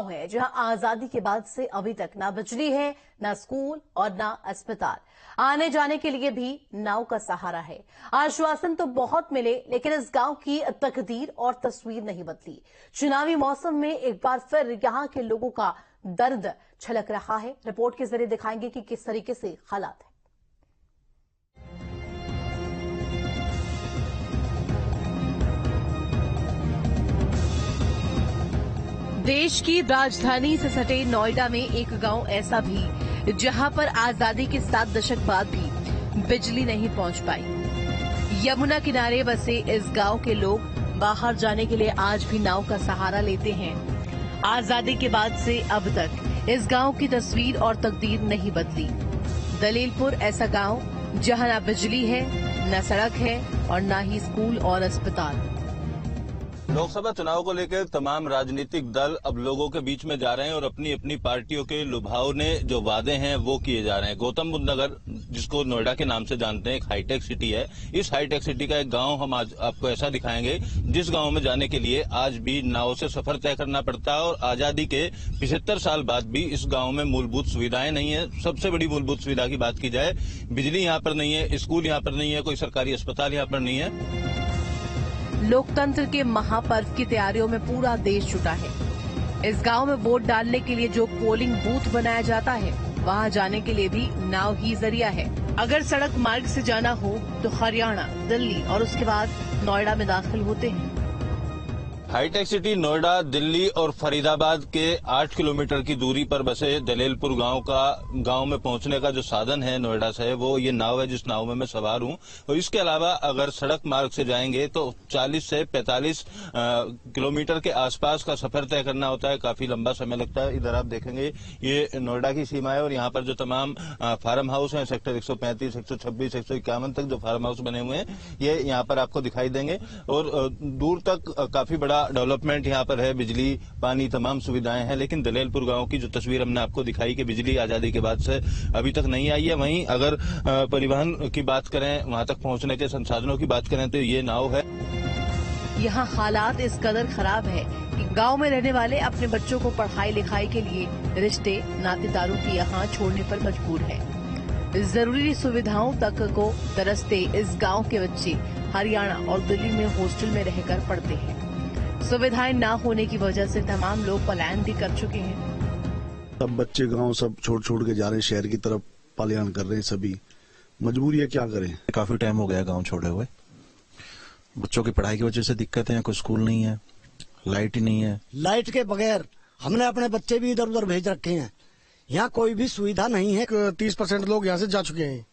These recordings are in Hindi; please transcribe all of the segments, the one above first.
गांव है जहां आजादी के बाद से अभी तक ना बिजली है, ना स्कूल और ना अस्पताल। आने जाने के लिए भी नाव का सहारा है। आश्वासन तो बहुत मिले, लेकिन इस गांव की तकदीर और तस्वीर नहीं बदली। चुनावी मौसम में एक बार फिर यहां के लोगों का दर्द छलक रहा है। रिपोर्ट के जरिए दिखाएंगे कि किस तरीके से हालात है। देश की राजधानी से सटे नोएडा में एक गांव ऐसा भी जहां पर आजादी के 7 दशक बाद भी बिजली नहीं पहुंच पाई। यमुना किनारे बसे इस गांव के लोग बाहर जाने के लिए आज भी नाव का सहारा लेते हैं। आजादी के बाद से अब तक इस गांव की तस्वीर और तकदीर नहीं बदली। दलीलपुर ऐसा गांव जहां ना बिजली है, न सड़क है और न ही स्कूल और अस्पताल। लोकसभा चुनाव को लेकर तमाम राजनीतिक दल अब लोगों के बीच में जा रहे हैं और अपनी अपनी पार्टियों के लुभावने जो वादे हैं वो किए जा रहे हैं। गौतम बुद्ध नगर, जिसको नोएडा के नाम से जानते हैं, एक हाईटेक सिटी है। इस हाईटेक सिटी का एक गांव हम आज आपको ऐसा दिखाएंगे जिस गांव में जाने के लिए आज भी नाव से सफर तय करना पड़ता है और आजादी के 75 साल बाद भी इस गांव में मूलभूत सुविधाएं नहीं है। सबसे बड़ी मूलभूत सुविधा की बात की जाए, बिजली यहाँ पर नहीं है, स्कूल यहाँ पर नहीं है, कोई सरकारी अस्पताल यहाँ पर नहीं है। लोकतंत्र के महापर्व की तैयारियों में पूरा देश जुटा है। इस गांव में वोट डालने के लिए जो पोलिंग बूथ बनाया जाता है, वहां जाने के लिए भी नाव ही जरिया है। अगर सड़क मार्ग से जाना हो तो हरियाणा, दिल्ली और उसके बाद नोएडा में दाखिल होते हैं। हाईटेक सिटी नोएडा, दिल्ली और फरीदाबाद के 8 किलोमीटर की दूरी पर बसे दलेलपुर गांव में पहुंचने का जो साधन है नोएडा से, वो ये नाव है जिस नाव में मैं सवार हूं। और इसके अलावा अगर सड़क मार्ग से जाएंगे तो 40 से 45 किलोमीटर के आसपास का सफर तय करना होता है। काफी लंबा समय लगता है। इधर आप देखेंगे ये नोएडा की सीमा है और यहाँ पर जो तमाम फार्म हाउस है, सेक्टर 135, 126, 151 तक जो फार्म हाउस बने हुए हैं, ये यहाँ पर आपको दिखाई देंगे। और दूर तक काफी बड़ा डेवलपमेंट यहाँ पर है, बिजली, पानी, तमाम सुविधाएं हैं। लेकिन दलेलपुर गांव की जो तस्वीर हमने आपको दिखाई कि बिजली आजादी के बाद से अभी तक नहीं आई है। वहीं अगर परिवहन की बात करें, वहां तक पहुंचने के संसाधनों की बात करें तो ये नाव है। यहाँ हालात इस कदर खराब है कि गांव में रहने वाले अपने बच्चों को पढ़ाई लिखाई के लिए रिश्ते नातेदारों की यहाँ छोड़ने पर मजबूर है। जरूरी सुविधाओं तक को तरसते इस गांव के बच्चे हरियाणा और दिल्ली में हॉस्टल में रहकर पढ़ते हैं। सुविधाएं न होने की वजह से तमाम लोग पलायन भी कर चुके हैं। सब बच्चे गांव सब छोड़ के जा रहे हैं, शहर की तरफ पलायन कर रहे हैं। सभी मजबूरी है, क्या करें। काफी टाइम हो गया गांव छोड़े हुए। बच्चों की पढ़ाई की वजह से दिक्कत है, कोई स्कूल नहीं है, लाइट ही नहीं है। लाइट के बगैर हमने अपने बच्चे भी इधर उधर भेज रखे हैं। यहाँ कोई भी सुविधा नहीं है। 30% लोग यहाँ से जा चुके हैं।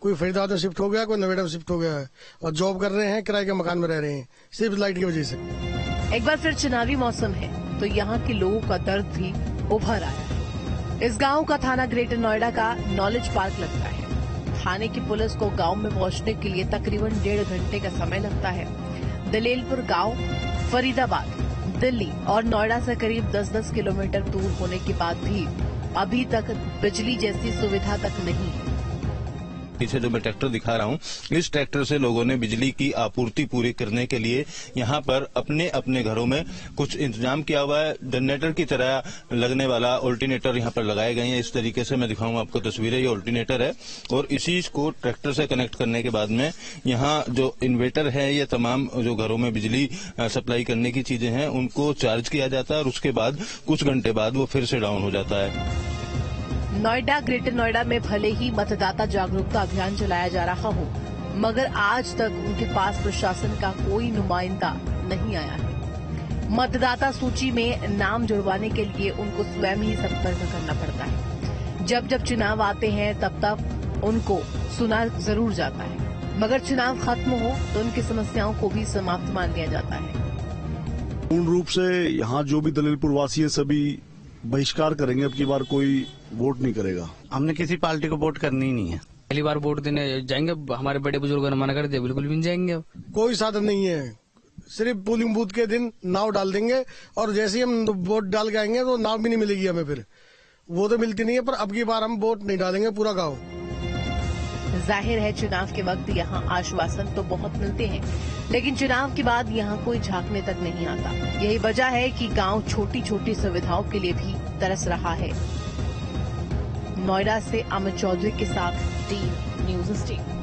कोई फरीदाबाद में शिफ्ट हो गया, कोई नोएडा में शिफ्ट हो गया है और जॉब कर रहे हैं, किराए के मकान में रह रहे हैं, सिर्फ लाइट की वजह से। एक बार फिर चुनावी मौसम है तो यहाँ के लोगों का दर्द भी उभर आया है। इस गांव का थाना ग्रेटर नोएडा का नॉलेज पार्क लगता है। थाने की पुलिस को गांव में पहुंचने के लिए तकरीबन 1.5 घंटे का समय लगता है। दलेलपुर गांव फरीदाबाद, दिल्ली और नोएडा से करीब 10-10 किलोमीटर दूर होने के बाद भी अभी तक बिजली जैसी सुविधा तक नहीं है। पीछे जो मैं ट्रैक्टर दिखा रहा हूँ, इस ट्रैक्टर से लोगों ने बिजली की आपूर्ति पूरी करने के लिए यहाँ पर अपने अपने घरों में कुछ इंतजाम किया हुआ है। जनरेटर की तरह लगने वाला ऑल्टरनेटर यहाँ पर लगाए गए हैं। इस तरीके से मैं दिखाऊंगा आपको तस्वीरें। ये ऑल्टरनेटर है और इसी को ट्रैक्टर से कनेक्ट करने के बाद में यहाँ जो इन्वर्टर है, ये तमाम जो घरों में बिजली सप्लाई करने की चीजें हैं उनको चार्ज किया जाता है और उसके बाद कुछ घंटे बाद वो फिर से डाउन हो जाता है। नोएडा, ग्रेटर नोएडा में भले ही मतदाता जागरूकता अभियान चलाया जा रहा हो, मगर आज तक उनके पास प्रशासन का कोई नुमाइंदा नहीं आया है। मतदाता सूची में नाम जुड़वाने के लिए उनको स्वयं ही संपर्क करना पड़ता है। जब जब चुनाव आते हैं तब तब उनको सुना जरूर जाता है, मगर चुनाव खत्म हो तो उनकी समस्याओं को भी समाप्त मान लिया जाता है। पूर्ण रूप से यहाँ जो भी दलेलपुर वासी है सभी बहिष्कार करेंगे। अब की बार कोई वोट नहीं करेगा। हमने किसी पार्टी को वोट करनी ही नहीं है। पहली बार वोट देने जाएंगे, हमारे बड़े बुजुर्गों ने मना कर दिया, बिल्कुल भी नहीं जाएंगे। कोई साधन नहीं है, सिर्फ पोलिंग बूथ के दिन नाव डाल देंगे और जैसे ही हम वोट डाल के आएंगे तो नाव भी नहीं मिलेगी हमें। फिर वो तो मिलती नहीं है, पर अब की बार हम वोट नहीं डालेंगे पूरा गाँव। जाहिर है चुनाव के वक्त यहाँ आश्वासन तो बहुत मिलते हैं, लेकिन चुनाव के बाद यहाँ कोई झांकने तक नहीं आता। यही वजह है कि गांव छोटी छोटी सुविधाओं के लिए भी तरस रहा है। नोएडा से अमित चौधरी के साथ टीम न्यूज़ स्टेट।